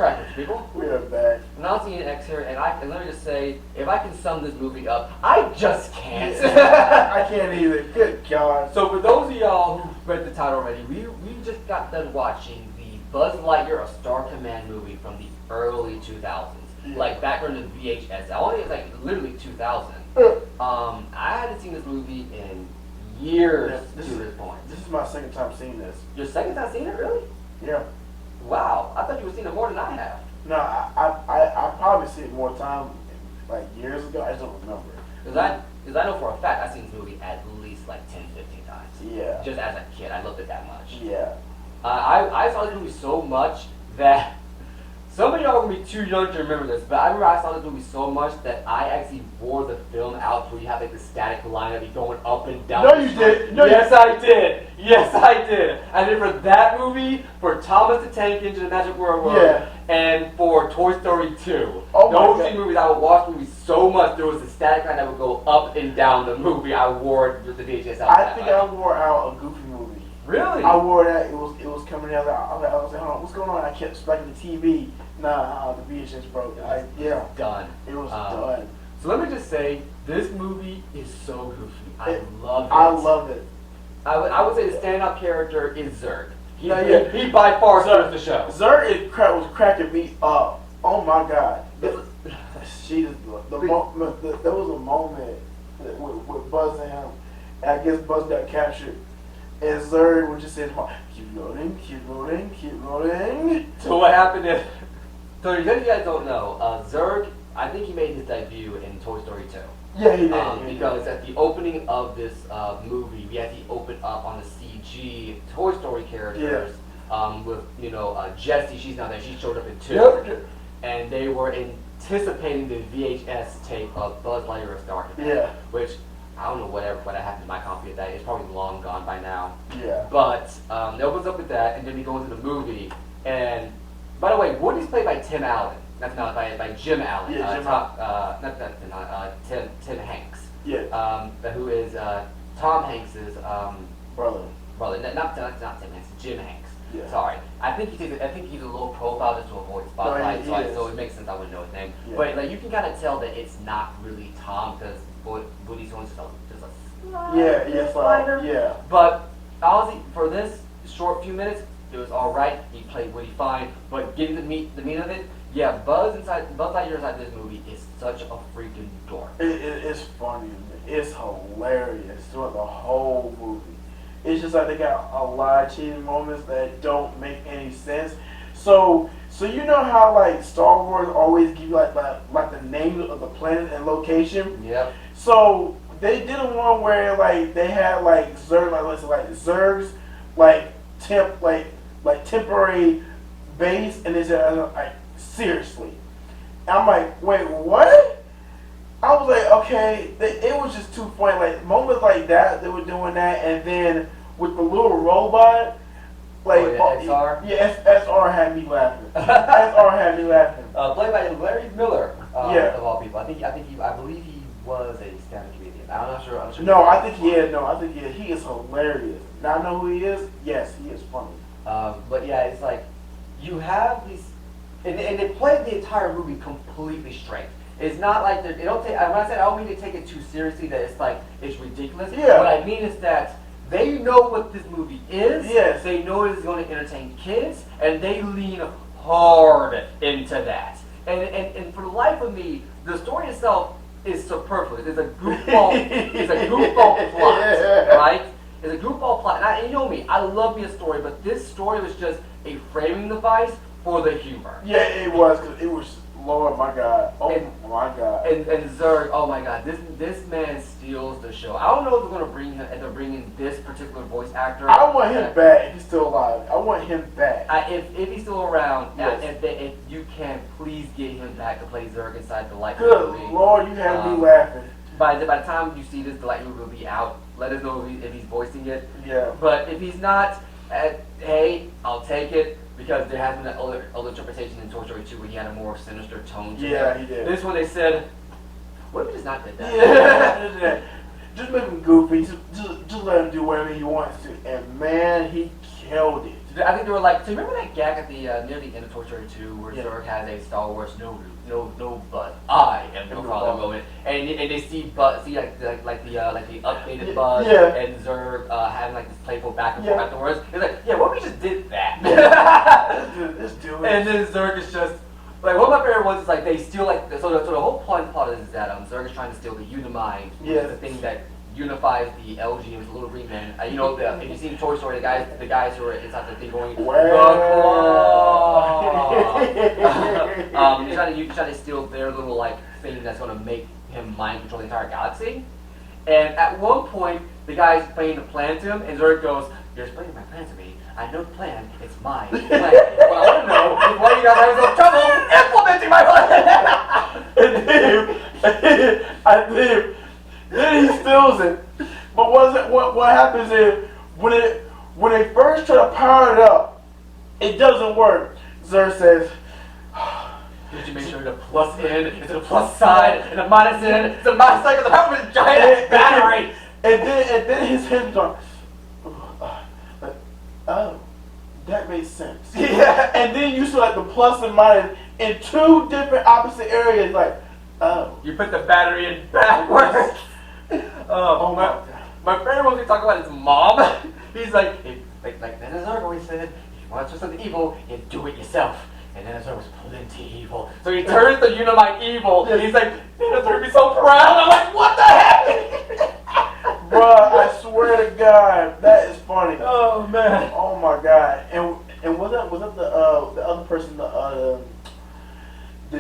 crackers, people. We are back. Now I'm seeing X here, and let me just say, if I can sum this movie up, I just can't. I can't either. Good God. So for those of y'all who read the title already, we just got done watching the Buzz Lightyear: A Star Command movie from the early 2000s. Yeah. Like back when the VHS. I only like literally 2000. I hadn't seen this movie in years to this point. This is my second time seeing this. Your second time seeing it, really? Yeah. Wow, I thought you were seeing it more than I have. No, I probably seen it more time, like years ago. I just don't remember. Because I know for a fact I've seen this movie at least like 10, 15 times. Yeah. Just as a kid, I loved it that much. Yeah. I saw this movie so much that some of y'all are going to be too young to remember this, but I remember I saw this movie so much that I actually wore the film out where you have like the static line of you going up and down. No, you did. No, yes, I did. Yes, I did. I did for that movie, for Thomas the Tank Engine, The Magic World, yeah, and for Toy Story 2. Oh my Those God. two movies, I would watch movies so much, there was a static line that would go up and down the movie. I wore it with the VHS out. I think I wore out a Goofy movie. Really? I wore that. It was coming out. I was like, hold on, what's going on? I kept striking the TV. Nah, the VHS broke. Yeah. Done. It was done. So let me just say, this movie is so goofy. I love it. I love it. I would say the standout character is Zurg. He Yeah. by far starts the show. Zurg was cracking me up. Oh my God. There was a moment with Buzz and him. And I guess Buzz got captured. And Zurg would just say, keep rolling, keep rolling, keep rolling. So what happened is, so if you guys don't know, Zurg, I think he made his debut in Toy Story 2. Yeah, he did. Because at the opening of this movie, we actually opened up on the CG Toy Story characters with, Jessie, she's not there, she showed up in 2. Yep. And they were anticipating the VHS tape of Buzz Lightyear: A Star Command, Yeah. which I don't know what happened to my copy of that. It's probably long gone by now. Yeah. But it opens up with that, and then we go into the movie. And by the way, Woody's played by Tim Allen. That's not by Jim Allen. Yeah, Jim Tim Hanks. Yeah. Who is Tom Hanks's Brother. Not Tim Hanks. Jim Hanks. Yeah. Sorry. I think he's a low profile just to avoid spotlight. No, so it makes sense I wouldn't know his name. Yeah. But like you can kind of tell that it's not really Tom because Woody's going just a Yeah. But honestly, for this short few minutes, it was all right. He played Woody fine, but getting the meat of it, yeah. Buzz Lightyear inside this movie is such a freaking dork. It's funny. It's hilarious throughout the whole movie. It's just like they got a lot of cheating moments that don't make any sense. So you know how like Star Wars always give you like the name of the planet and location. Yep. So they did a one where like they had like Zurg, like Zurg's temporary base, and they said like seriously. And I'm like, wait, what? I was like, okay, it was just too funny. Like moments like that, they were doing that, and then with the little robot, like SR? Yeah, SR had me laughing. SR had me laughing. Played by Larry Miller, Yeah. of all people. I believe he was a stand-up comedian. I'm not sure. No, I think he is. No, I think he is. He is hilarious. Now I know who he is. Yes, he is funny. But yeah, it's like you have these, and they played the entire movie completely straight. It's not like they don't take. When I said I don't mean to take it too seriously, that it's like it's ridiculous. Yeah. What I mean is that they know what this movie is. Yes. They know it is going to entertain kids, and they lean hard into that. And for the life of me, the story itself is superfluous. It's a goofball. It's a goofball plot, right? It's a goofball plot. And you know me, I love me a story, but this story was just a framing device for the humor. Yeah, it was. Cause it was. Lord, my God. Oh my God. And Zurg, oh my God, this man steals the show. I don't know if they're gonna bring him. If they're bringing this particular voice actor. I want him back if he's still alive. I want him back. If he's still around, Yes. if you can, please get him back to play Zurg inside the Lightyear Good movie. Lord, you had me laughing. By the time you see this, the Lightyear movie will be out. Let us know if he's voicing it. Yeah. But if he's not, hey, I'll take it. Because there has been that other interpretation in Toy Story 2 where he had a more sinister tone to Yeah, him. he did. This one they said, what if we just not did that? Yeah. Just make him goofy. Just let him do whatever he wants to. And man, he killed it. I think they were like, so remember that gag at the near the end of Toy Story 2 where Yeah. Zurg has a Star Wars no Buzz, I am the father moment, and they see Buzz, see like the updated Buzz Yeah. and Zurg having like this playful back and Yeah. forth afterwards. It's like, yeah, what if we just did that? Let's do it. And then Zurg is just like one of my favorite ones is like they steal like so the whole plot is that Zurg is trying to steal the Unimind, which is the thing that unifies the LG and the little green man. You know, if you see Toy Story, the guys who are inside the thing going, you try to steal their little like thing that's gonna make him mind control the entire galaxy. And at one point, the guy's explaining the plan to him, and Zurg goes, "You're explaining my plan to me. I know the plan. It's my plan. What I want to know is why you guys are having so trouble implementing my plan." Then he steals it. But what happens is when they first try to power it up, it doesn't work. Zurg says, "Did you make sure the plus in is the plus side and the minus in is the minus side because the power of a giant battery?" And then his head goes, "Oh, that makes sense." Yeah. And then you see like the plus and minus in two different opposite areas. Like, oh, You put the battery in backwards. oh my God. My favorite one we talk about is Mom. He's like Nana Zurg always said, if you want to do something evil, you do it yourself. And Nana Zurg was plenty evil. So he turns the Unimind evil, and he's like, Nana Zurg be so proud. I'm like, what the heck? Bruh, I swear to God, that is funny. Oh man. Oh my God. And was that the other person, the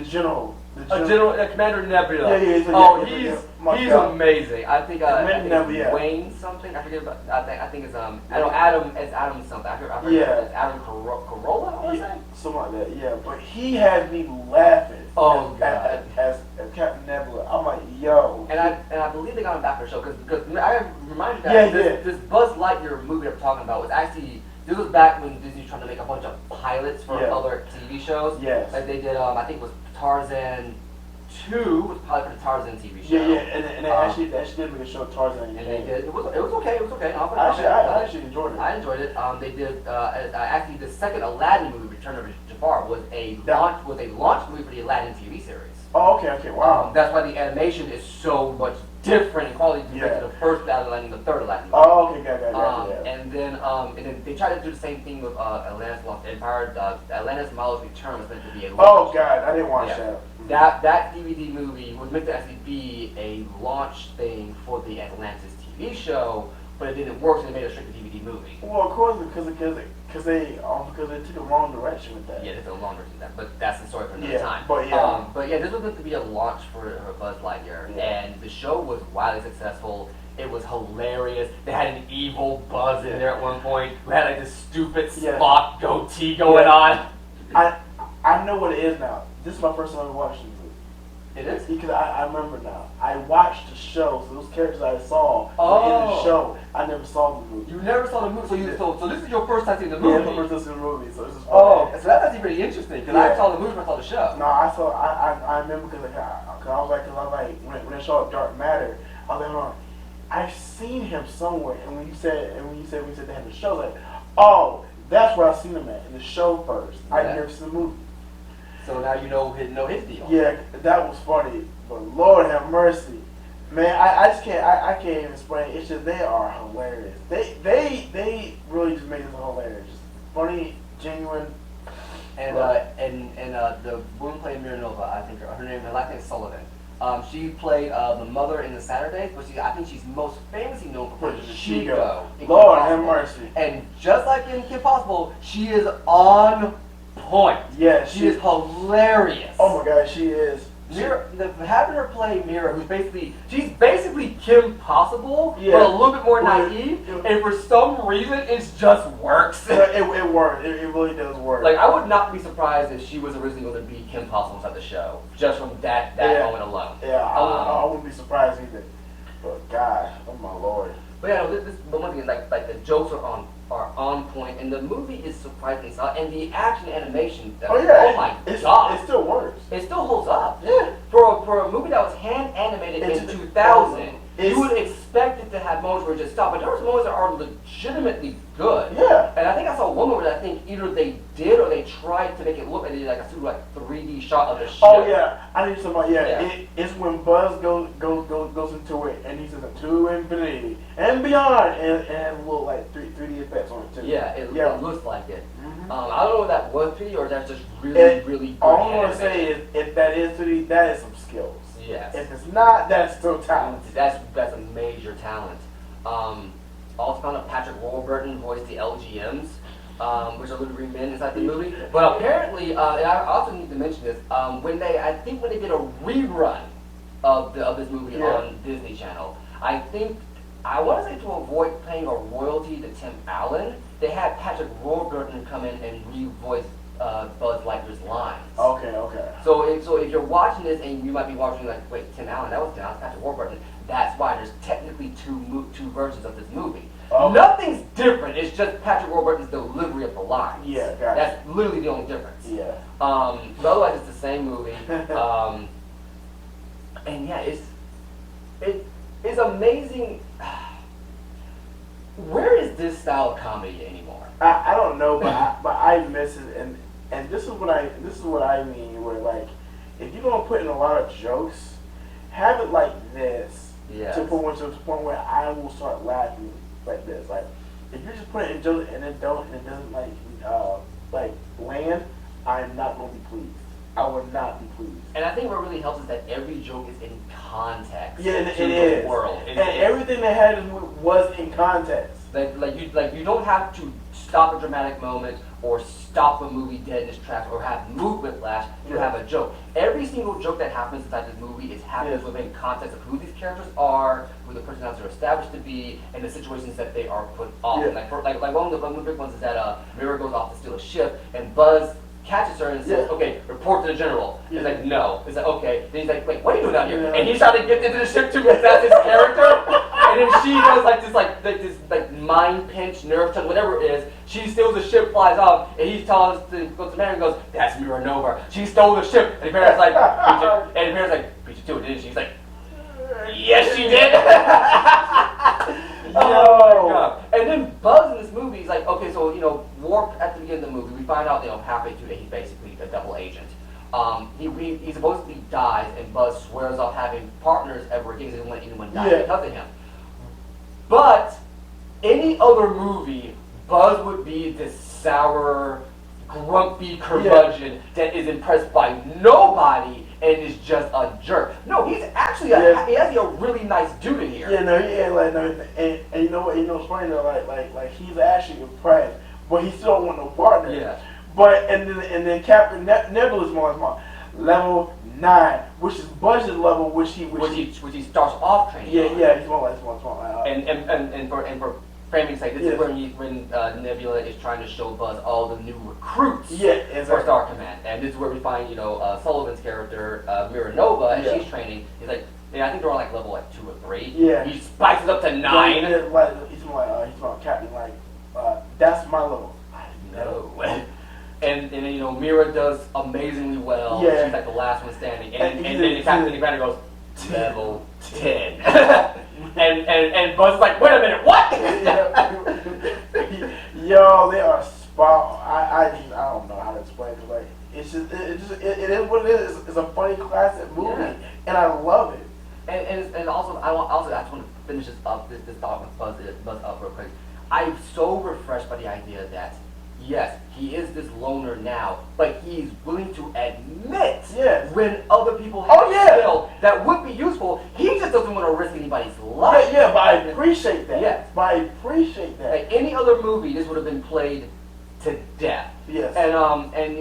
general? Commander Nebula. Yeah, he's amazing. I think Nebula, Wayne something. I forget about. I think it's Adam. It's Adam something. I forget. It's Adam Carolla. I want to say something like that. Yeah, but he had me laughing. Oh God. As Captain Nebula, I'm like, yo. And I believe they got him back for the show because I reminded that this Buzz Lightyear movie I'm talking about was actually. This was back when Disney was trying to make a bunch of pilots for other TV shows. Yes. Like they did, I think it was Tarzan 2 was pilot for the Tarzan TV show. Yeah, and they actually did make a show Tarzan. And they did. It was okay. It was okay. I actually enjoyed it. I enjoyed it. They did actually the second Aladdin movie, Return of Jafar, was a launch movie for the Aladdin TV series. Oh, okay, wow. That's why the animation is so much different in quality compared to the first Aladdin and the third Aladdin movie. Oh, okay, got it. And then they tried to do the same thing with Atlantis Lost Empire. Atlantis Miles Return was meant to be a launch. Oh God, I didn't watch that. That DVD movie was meant to actually be a launch thing for the Atlantis TV show, but it didn't work, so they made a straight to DVD movie. Well, of course, because they took a wrong direction with that. Yeah, they took a long version of that, but that's the story for another time. But this was meant to be a launch for Buzz Lightyear, and the show was wildly successful. It was hilarious. They had an evil Buzz in there at one point who had like this stupid Spock goatee going on. I know what it is now. This is my first time watching it. It is? Because I remember now. I watched the show, so those characters I saw in the show, I never saw the movie. You never saw the movie, so this is your first time seeing the movie. Yeah, my first time seeing the movie, so this is so that's actually pretty interesting, because I saw the movie before I saw the show. No, I remember because I was like, when they showed Dark Matter, I was like, hold on, I've seen him somewhere, and when you said they had the show, like, oh, that's where I seen him at, in the show first. Yeah. I never seen the movie. So now you know his deal. Yeah, that was funny, but Lord have mercy, man, I can't even explain. It's just they are hilarious. They really just make this hilarious, just funny, genuine. And the woman playing Miranova, I think her name, her last name is Sullivan. She played the mother in the Saturdays, but I think she's most famously known for playing Chico. Lord have mercy. And just like in Kim Possible, she is on point. Yeah, she is hilarious. Oh my God, she is. Mira, having her play Mira, she's basically Kim Possible, but a little bit more naive, and for some reason it just works. It works. It really does work. Like, I would not be surprised if she was originally going to be Kim Possible inside the show, just from that moment alone. Yeah, I wouldn't be surprised either. But God, oh my Lord. But yeah, but one thing, like the jokes are on point, and the movie is surprisingly solid, and the action animation. Oh my God! It still works. It still holds up. Yeah. For a movie that was hand animated in 2000, you would expect it to that had moments where it just stopped, but there was moments that are legitimately good. Yeah. And I think I saw one moment that I think either they did or they tried to make it look like they did like a super like 3D shot of the ship. Oh yeah, I need somebody. Yeah, Yeah. it's when Buzz goes into it and he says to infinity and beyond, and has little like 3D effects on it too. Yeah, it looks like it. Mm-hmm. I don't know if that was 3D or that's just really, really good. All I want to animation. say is, if that is 3D, that is some skills. Yes. If it's not, that's still talent. That's a major talent. Also found out Patrick Warburton voiced the LGMs, which are little green men inside the movie. But apparently, and I also need to mention this, when they did a rerun of this movie on Disney Channel, I want to say to avoid paying a royalty to Tim Allen, they had Patrick Warburton come in and re-voice Buzz Lightyear's lines. Okay. So if you're watching this and you might be watching like, wait, Tim Allen, that was Patrick Warburton. That's why there's technically two versions of this movie. Okay. Nothing's different. It's just Patrick Warburton's delivery of the lines. Yeah, gotcha. That's literally the only difference. Yeah. But otherwise, it's the same movie. And yeah, it's amazing. Where is this style of comedy anymore? I don't know, but I miss it, and this is what I mean. Where like, if you're gonna put in a lot of jokes, have it like this. Yes. To the point where I will start laughing like this. Like, if you're just putting in jokes and it doesn't like land, I'm not gonna be pleased. I would not be pleased. And I think what really helps is that every joke is in context. Yeah, to it is. The world. And everything they had was in context. Like you don't have to stop a dramatic moment or stop a movie dead in its tracks or have mood whiplash to have a joke. Every single joke that happens inside this movie happens within context of who these characters are, who the personalities are established to be, and the situations that they are put off. Yeah. Like one of the big ones is that Mira goes off to steal a ship and Buzz catches her and says, okay, report to the general. He's like, no. He's like, okay. Then he's like, wait, what are you doing out here? Yeah. And he's trying to get into the ship too because that's his character. And then she does this mind pinch, nerve touch, whatever it is. She steals the ship, flies off, and he tells us goes to Mary and goes, that's Mira Nova. She stole the ship. And the parents like, beat you to it, didn't she? He's like, yes, she did. Oh my God. And then Buzz in this movie, he's like, okay, so Warp at the beginning of the movie, we find out halfway through that he's basically a double agent. He supposedly dies, and Buzz swears off having partners ever again. He doesn't let anyone die because of him. But any other movie, Buzz would be this sour, grumpy curmudgeon that is impressed by nobody and is just a jerk. No, he's actually he has a really nice dude in here. Yeah, no, he ain't like no, and you know what? It's funny though, like he's actually impressed, but he still don't want no partner. Yeah. But and then Captain Nebula's more level 9, which is Buzz's level, which he starts off training. Yeah, he's more like And for framing's sake, this is when Nebula is trying to show Buzz all the new recruits for Star Command, and this is where we find Sullivan's character Mira Nova, and she's training. He's like, I think they're on like level 2 or 3. Yeah, he spikes it up to 9. He's more Captain that's my level. I know. And then Mira does amazingly well. Yeah. She's like the last one standing, and then the Captain Commander goes level 10. and Buzz is like, wait a minute, what? Yo, they are spot. I don't know how to explain it. Like, it is what it is. It's a funny classic movie, and I love it. And also I just want to finish this thought with Buzz up real quick. I'm so refreshed by the idea that yes, he is this loner now, but he's willing to admit when other people have a skill that would be useful. He just doesn't want to risk anybody's life. Yeah, but I appreciate that. Yes. But I appreciate that. Like any other movie, this would have been played to death. Yes. And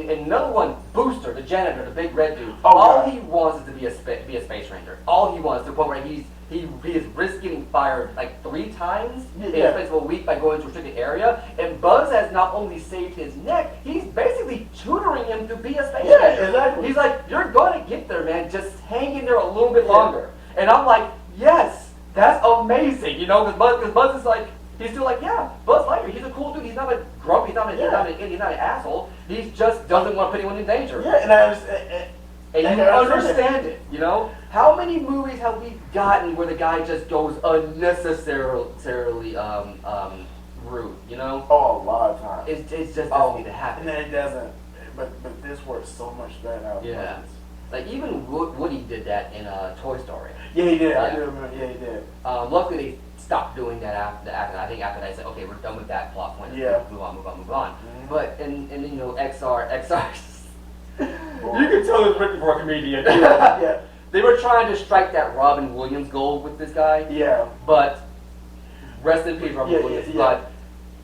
another one, Booster, the janitor, the big red dude. Oh, all God. he wants is to be a space ranger. All he wants, to the point where he is risked getting fired like 3 times in the space of a week by going to a restricted area. And Buzz has not only saved his neck, he's basically tutoring him to be a space ranger. Yeah, exactly. He's like, you're going to get there, man. Just hang in there a little bit longer. And I'm like, yes, that's amazing. Because Buzz is like, he's still like, yeah, Buzz Lightyear, he's a cool dude. He's not a grump. He's not an asshole. He just doesn't want to put anyone in danger. Yeah, and I understand. And I you understand understand it, you know? How many movies have we gotten where the guy just goes unnecessarily rude, you know? Oh, a lot of times. It just doesn't need to And happen. then it doesn't. But this works so much better now. Yeah. Like even Woody did that in Toy Story. Yeah, he did. Yeah. I do remember. Yeah, he did. Luckily they stopped doing that after. I think after that, they said, okay, we're done with that plot point. Yeah. Move on. Mm-hmm. But and you know XR. You can tell it was written for a comedian. Yeah. They were trying to strike that Robin Williams gold with this guy. Yeah. But rest in peace, Robin Williams. Yeah. But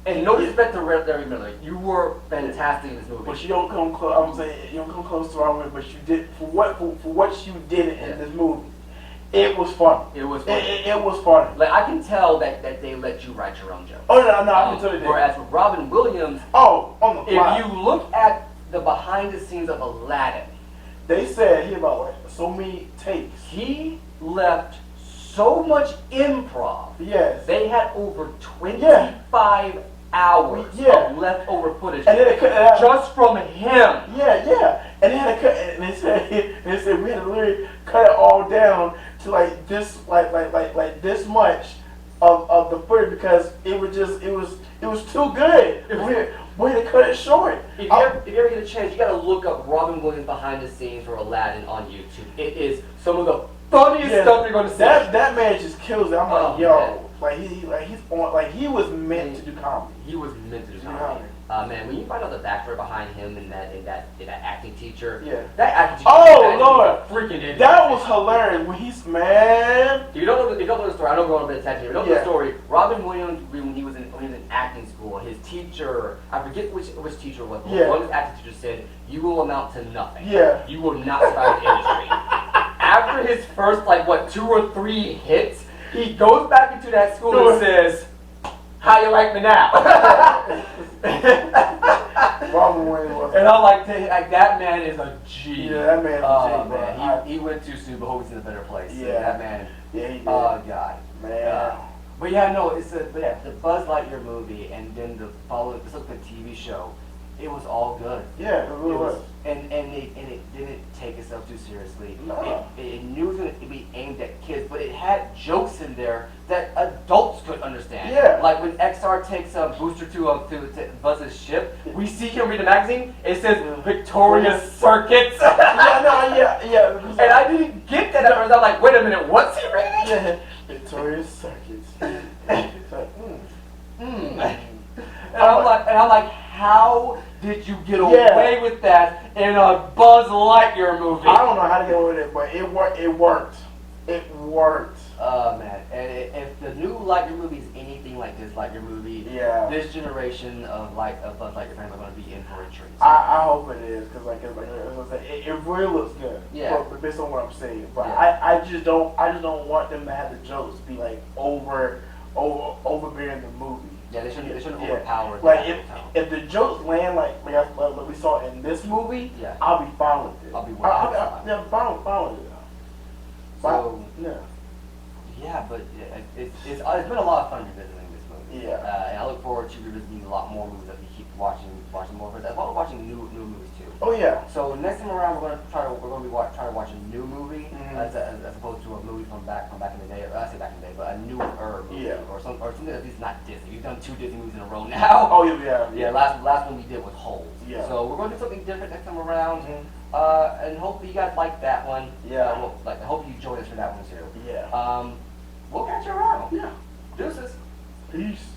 and no disrespect to Larry Miller, you were fantastic in this movie. But you don't come close. I'm saying you don't come close to Robin, but you did for what you did in this movie. It was fun. It was fun. It was fun. Like I can tell that they let you write your own jokes. Oh no, I can tell you that. Whereas with Robin Williams, on the fly. if you look at the behind the scenes of Aladdin, They said he about like so many takes. he left so much improv. Yes. They had over 25 hours of leftover footage And then they cut it out. just from him. Yeah. And they had to cut. And they said we had to literally cut it all down to like this, like this much of the footage because it was too good. We had to cut it short. If you ever get a chance, you gotta look up Robin Williams behind the scenes for Aladdin on YouTube. It is some of the funniest stuff you're gonna see. That man just kills it. I'm like, yo, man. he's on, like he was meant to do comedy. He was meant to do comedy. Man, when you find out the backstory behind him and that acting teacher, that acting teacher, Oh Lord, freaking idiot. that was hilarious when he's man. If you don't know the story, I don't go on a bit of tangent. If you don't know the story, Robin Williams, when he was in acting school, his teacher, I forget which teacher it was, but one of his acting teachers said, "You will amount to nothing. Yeah. You will not survive the industry." After his first 2 or 3 hits, he goes back into that school and says, "How you like me now?" Robin Williams was. And I'm like, that man is a G. Yeah, that man is a G, man. He went too soon, but hope he's in a better place. Yeah. That man. Yeah, he did. Oh, God. Man. But yeah, no, the Buzz Lightyear movie and then the TV show, it was all good. Yeah, it really was. And it didn't take itself too seriously. No. It knew it was going to be aimed at kids, but it had jokes in there that adults could understand. Yeah. Like when XR takes Booster to Buzz's ship, we see him read a magazine. It says Victoria's Circuits. Yeah. And I didn't get that at first. I'm like, wait a minute, what's he reading? Yeah. Victoria's Circuits. It's like, And I'm like, how did you get away with that in a Buzz Lightyear movie? I don't know how to get away with it, but it worked. It worked. Oh man, and if the new Lightyear movie is anything like this Lightyear movie, this generation of Buzz Lightyear fans are going to be in for a treat. I hope it is, because it really looks good. Yeah. But based on what I'm saying, but I just don't want them to have the jokes be like overbearing the movie. Yeah, they shouldn't overpower. Like if the jokes land like we saw in this movie, I'll be fine with it. I'll be fine with it. So yeah, but it's been a lot of fun revisiting this movie. Yeah. And I look forward to revisiting a lot more movies as we keep watching more of it. I'm watching new movies too. Oh yeah. So next time around we're gonna be trying to watch a new movie as opposed to a movie from back in the day. I say back in the day, but a newer movie or something that is not Disney. We've done 2 Disney movies in a row now. Oh yeah. Yeah. Last one we did was Holes. Yeah. So we're gonna do something different next time around. And hopefully you guys like that one. Yeah. I hope you join us for that one too. Yeah. We'll catch you around. Yeah. Deuces. Peace.